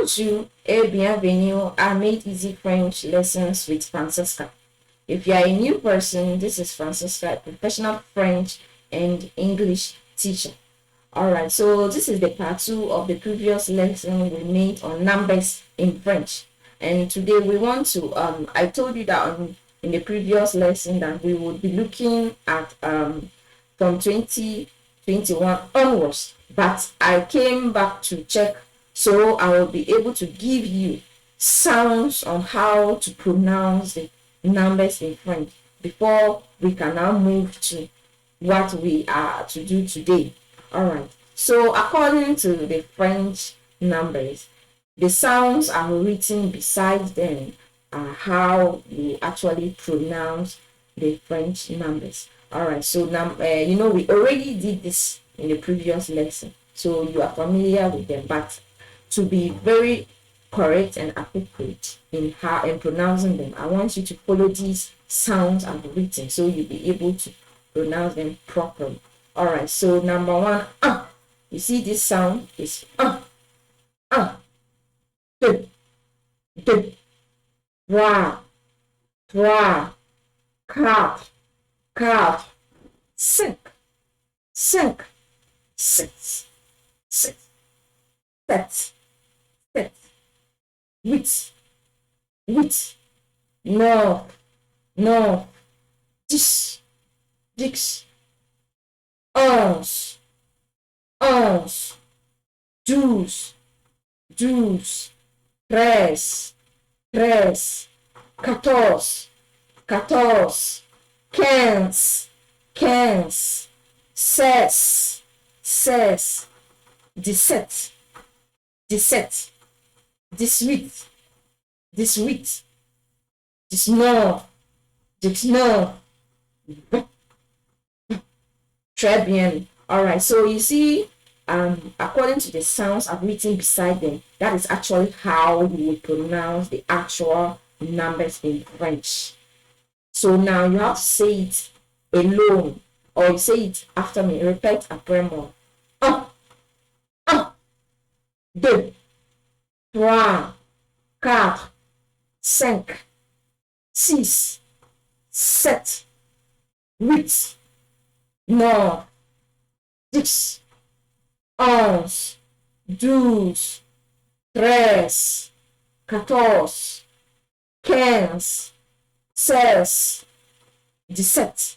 Bonjour et bienvenue à Made Easy French Lessons with Francesca. If you are a new person, this is Francesca, a professional French and English teacher. Alright, so this is the part 2 of the previous lesson we made on numbers in French. And today we want to, I told you that in the previous lesson that we would be looking at from 2021 onwards. But I came back to check, so I will be able to give you sounds on how to pronounce the numbers in French before we can now move to what we are to do today. All right. So according to the French numbers, the sounds are written beside them how you actually pronounce the French numbers. All right. So now, we already did this in the previous lesson, so you are familiar with them. But to be very correct and appropriate in pronouncing them, I want you to follow these sounds I've written, so you'll be able to pronounce them properly. All right. So number one, you see this sound is de, de, trois, trois, quatre, quatre, cinq, cinq, six, six, sept, sept, huit, huit, neuf, neuf, dix, dix, onze, onze, douze, douze, treize, treize, quatorze, quatorze, quinze, quinze, seize, seize, 17, 17, 18, 18, 19, 19. Très bien. All right. So you see, according to the sounds I've written beside them, that is actually how you will pronounce the actual numbers in French. So now you have to say it alone, or you say it after me. Repeat après moi. Un, un, deux, trois, quatre, cinq, six, sept, huit, neuf, 10, 11, 12, 13, 14, 15, 16, 17,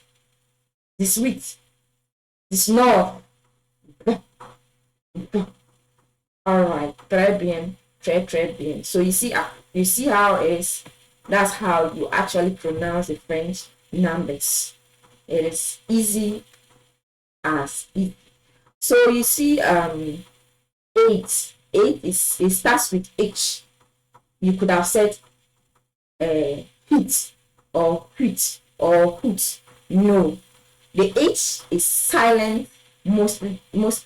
18, 19. All right, très bien, très bien. So you see how it is. That's how you actually pronounce the French numbers. It is easy as it. So you see, 8. 8 it starts with H. You could have said hit or hit or hoot. No, the H is silent most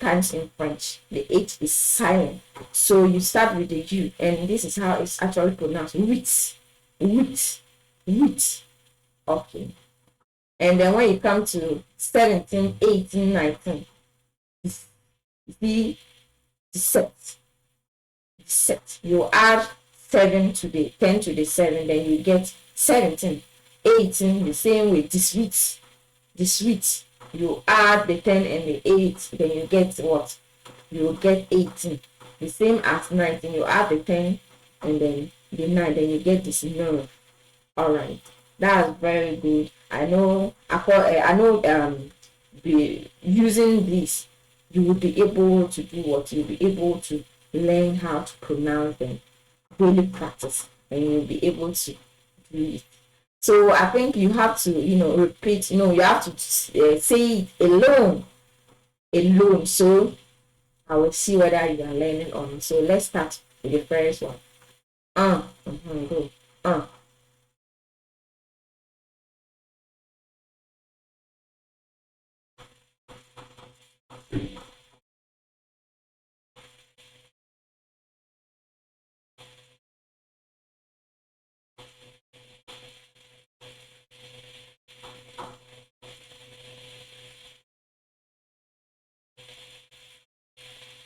times in French. The H is silent. So you start with the U, and this is how it's actually pronounced. Wit, wit, wit. Okay. And then when you come to 17, 18, 19, you see the set. You add 7 to the 10 to the 7, then you get 17. 18, the same way. The sweet. You add the 10 and the 8, then you get what? You get 18. The same as 19, you add the 10 and then the 9, then you get this nerve. All right, that's very good. I know using this, you will be able to do what? You'll be able to learn how to pronounce them. Daily practice, and you'll be able to do it. So I think you have to, repeat, you have to say it alone. So I will see whether you are learning or not. So let's start with the first one. Go.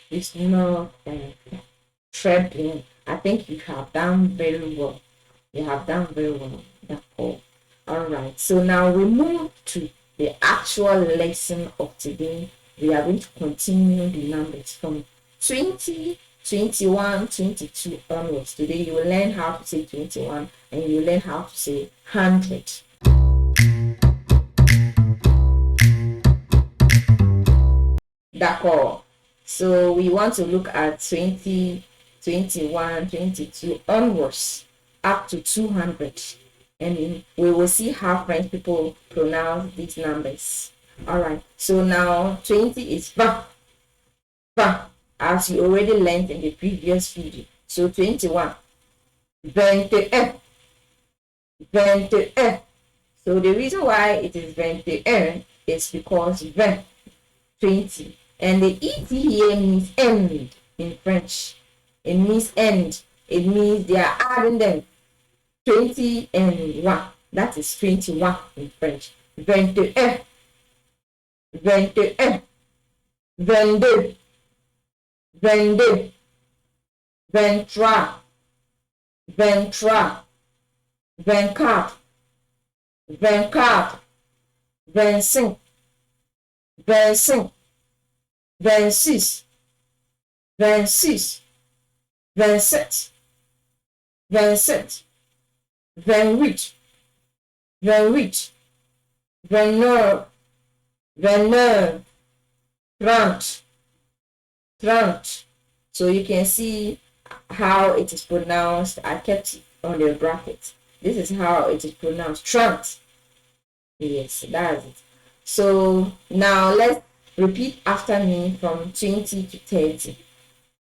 It's not Très bien. I think you have done very well. You have done very well. D'accord. All right. So now we move to the actual lesson of today. We are going to continue the numbers from 20, 21, 22 onwards. Today you will learn how to say 21 and you will learn how to say 100. D'accord. So we want to look at 20, 21, 22 onwards up to 200. And we will see how French people pronounce these numbers. All right. So now 20 is va, va, as you already learned in the previous video. So 21, 21, 21. So the reason why it is 21 is because 20, 20. And the et here means end in French. It means end. It means they are adding them. 20 and 1. That is 21 in French. 21, 21, 22, 22, 23, 23, 24, 24, 25, 25, 26, 26, 27, 27, 28, 28, 29, 29, 30, 30. So you can see how it is pronounced. I kept it on the bracket. This is how it is pronounced. 30. Yes, that's it. So now let's repeat after me from 20 to 30.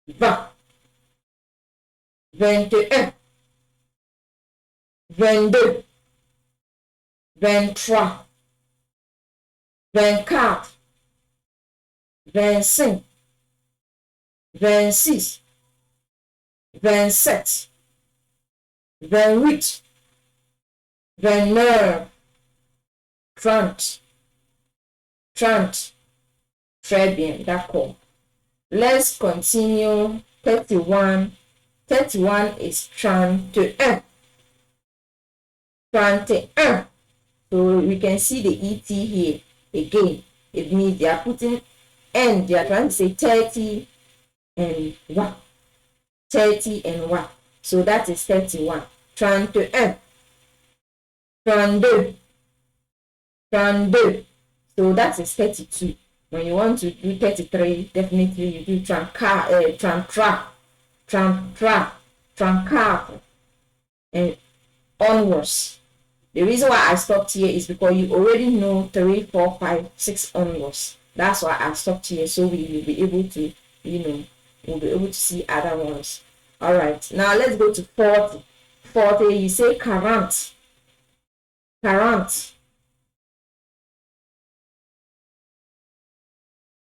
20, 21, 22, 23, 24, 25, 26, 27, 28, 29, 30, 30. Très bien, d'accord. Let's continue. 31. 31 is 31. 31. So we can see the et here again. It means they are putting n. They are trying to say 30 and 1. 30 and 1. So that is 31. 31. 32. 32. So that is 32. When you want to do 33, definitely you do 34, 34, and onwards. The reason why I stopped here is because you already know 3, 4, 5, 6 onwards. That's why I stopped here, so we will be able to, we'll be able to see other ones. All right, now let's go to 40. 40, you say 40. 40.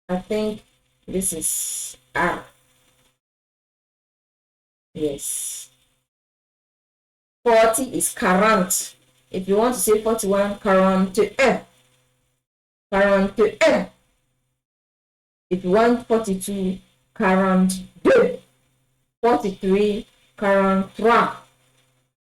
I think this is R. Yes. 40 is 40. If you want to say 41, 41. 41. If you want 42, 42. 43, 43.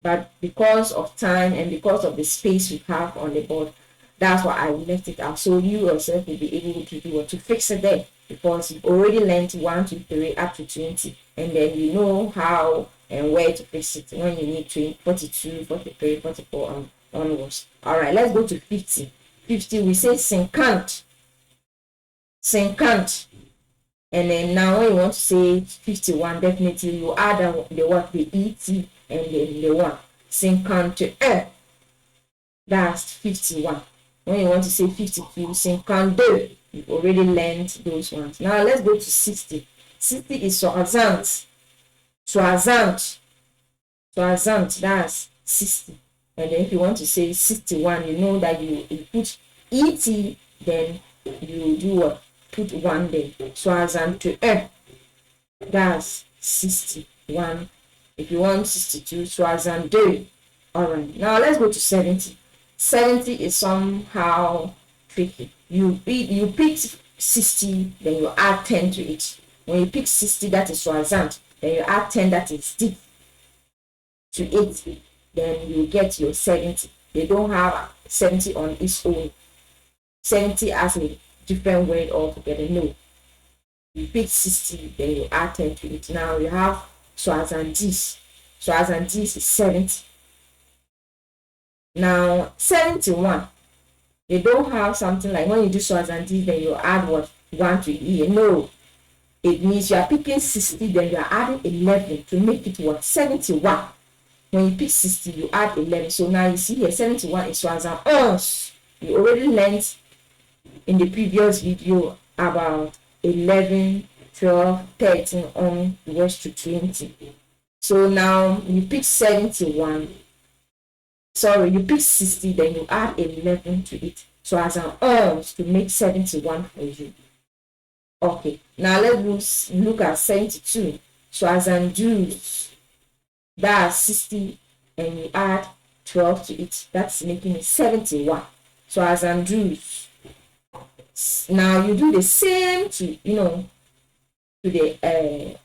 But because of time and because of the space we have on the board, that's why I left it out. So you yourself will be able to do what to fix it there, because you've already learned 1, 2, 3 up to 20, and then you know how and where to fix it when you need 20, 42, 43, 44 onwards. All right, let's go to 50. 50, we say 50. 50. And then now when you want to say 51, definitely you add the what, the et, and then the 1. 51. That's 51. When you want to say 52, 52. You've already learned those ones. Now let's go to 60. 60 is 60. 60. 60. That's 60. And then if you want to say 61, you know that you put et, then you do what? Put 1 there. 61. That's 61. If you want 62, 62. All right. Now let's go to 70. 70 is somehow tricky. You pick 60, then you add 10 to it. When you pick 60, that is 60. then you add 10, that is 10 to 80, then you get your 70. They don't have 70 on its own. 70 as a different word altogether. No. You pick 60, then you add 10 to it. Now you have soixante-dix. Soixante-dix is 70. Now 71. They don't have something like when you do soixante-dix, then you add what? 1 to it. No. It means you are picking 60, then you are adding 11 to make it what? 71. When you pick 60, you add 11. So now you see here, 71 is soixante-onze. You already learned in the previous video about 11, 12, 13 on words to 20. So now you pick 71. Sorry, you pick 60, then you add 11 to it. So as an ons to make 71 for you. Okay, now let's look at 72. So as an douze, that's 60, and you add 12 to it. That's making it 71. So as an douze. Now you do the same to, to the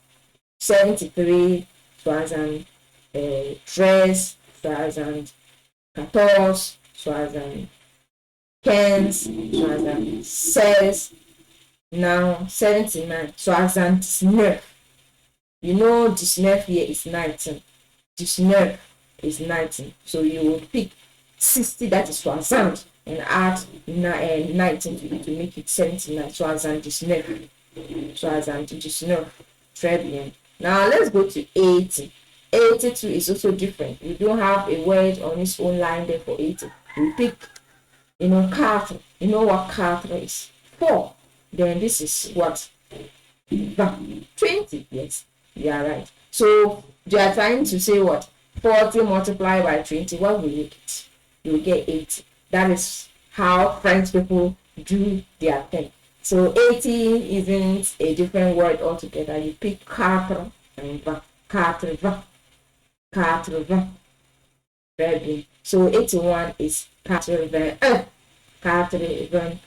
73, soixante-treize, soixante-quatorze, soixante-quinze, soixante-seize. Now 79, soixante-dix-neuf. You know 19 here is 19. 19 is 19. So you would pick 60, that is soixante, and add 19 to it to make it 79. Soixante-dix-neuf. Soixante-dix-neuf. Très bien. Now let's go to 80. 82 is also different. We don't have a word on its own line there for 80. We pick, quatre. You know what quatre is? 4. Then this is what? 20. Yes, you are right. So you are trying to say what? 40 multiplied by 20. What will you get? You will get 80. That is how French people do their thing. So 80 isn't a different word altogether. You pick quatre and 20. 80. 80. Very good. So 81 is 81. 81.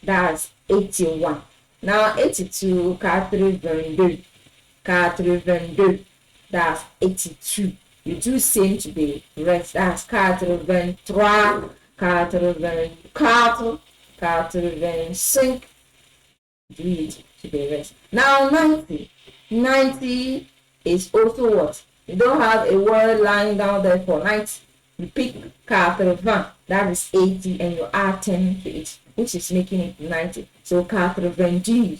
That's 81. Now 82, 82. 82. That's 82. You do same to the rest. That's 83, 84, 85. Do it to the rest. Now 90. 90 is also what? You don't have a word lying down there for 90. You pick 80, that is 80, and you add 10 to it, which is making it 90. So 90, 90,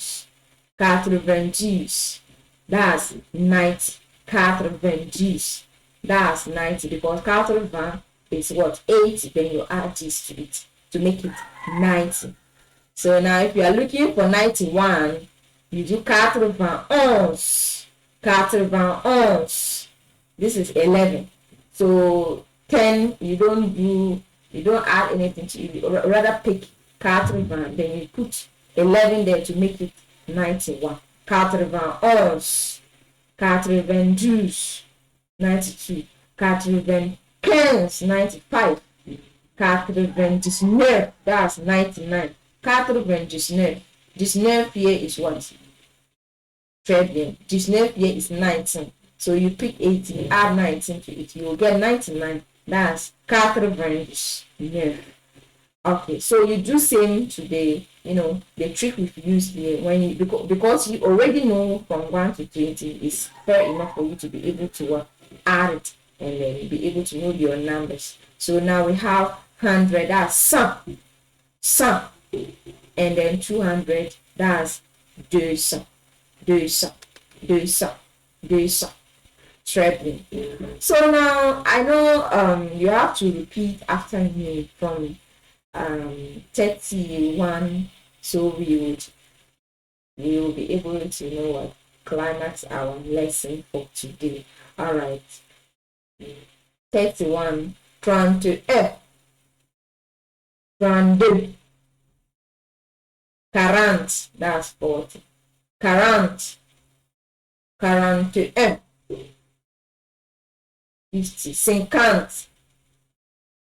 that's 90. 90, that's 90, because 80 is what? 80, then you add this to it to make it 90. So now if you are looking for 91, you do 91. 91. This is 11. So 10, you don't add anything to it. You rather pick 91, then you put 11 there to make it 91. 91. 92. 92. 95. 95. 99, that's 99. 99. 19 here is what? 19 here is 19. So you pick 80, add 19 to it, you will get 99. That's 99. Okay, so you do same to the, the trick we've used here. When you, because you already know from 1 to 20, it's fair enough for you to be able to add it and then be able to know your numbers. So now we have 100, that's 100. 100. And then 200, that's 200. 200. 200. 200. Trebling. So now I know you have to repeat after me from 31, so we will be able to know what climax our lesson for today. All right. 31. 31. 32. 40, that's 40. 40. 41. 50. 50. 50.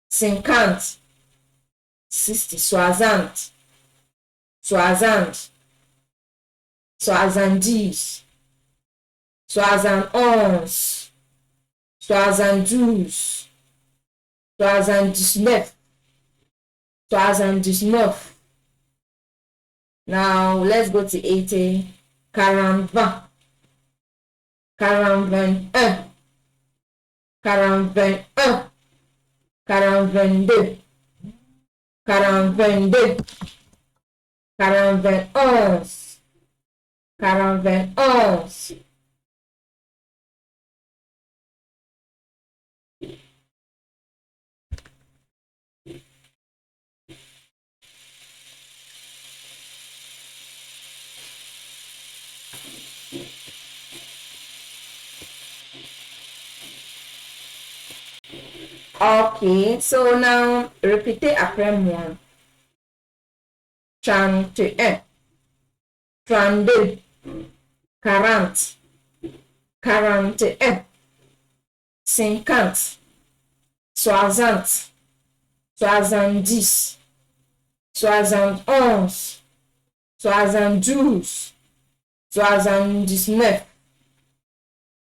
60. 60. 60. 70. 70. 71, 72, 79, 79. Now let's go to 80. 40, 41, 41, 42, 42, 41, 41. Ok, so now répétez après moi. 31, 32, 40, 41, 50, 60, 70, 71, 72, 79,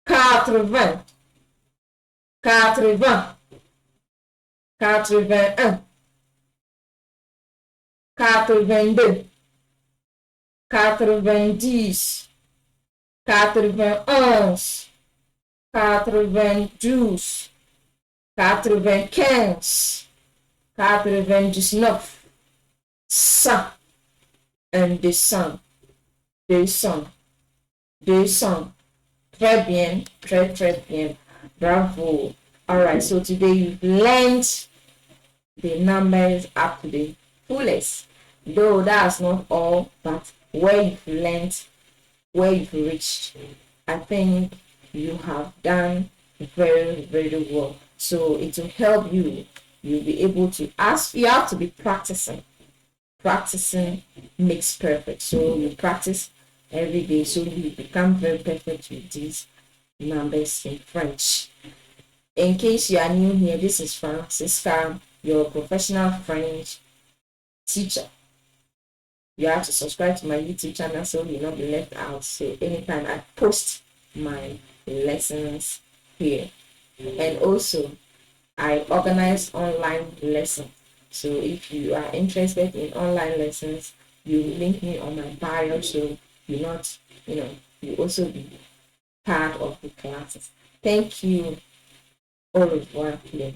80, 80, 81, 82, 90, 91, 92, 95, 99, 100, un 200, 200, 200. Très bien, très bien. Bravo. Alright, so today you've learned the numbers up to the fullest. Though that's not all, but where you've learned, where you've reached, I think you have done very well. So it will help you. You'll be able to ask. You have to be practicing. Practicing makes perfect. So you practice every day, so you become very perfect with these numbers in French. In case you are new here, this is Francisca, your professional French teacher. You have to subscribe to my YouTube channel so you'll not be left out. So anytime I post my lessons here, and also I organize online lessons. So if you are interested in online lessons, you link me on my bio, so you not, you also be part of the classes. Thank you. Au revoir, les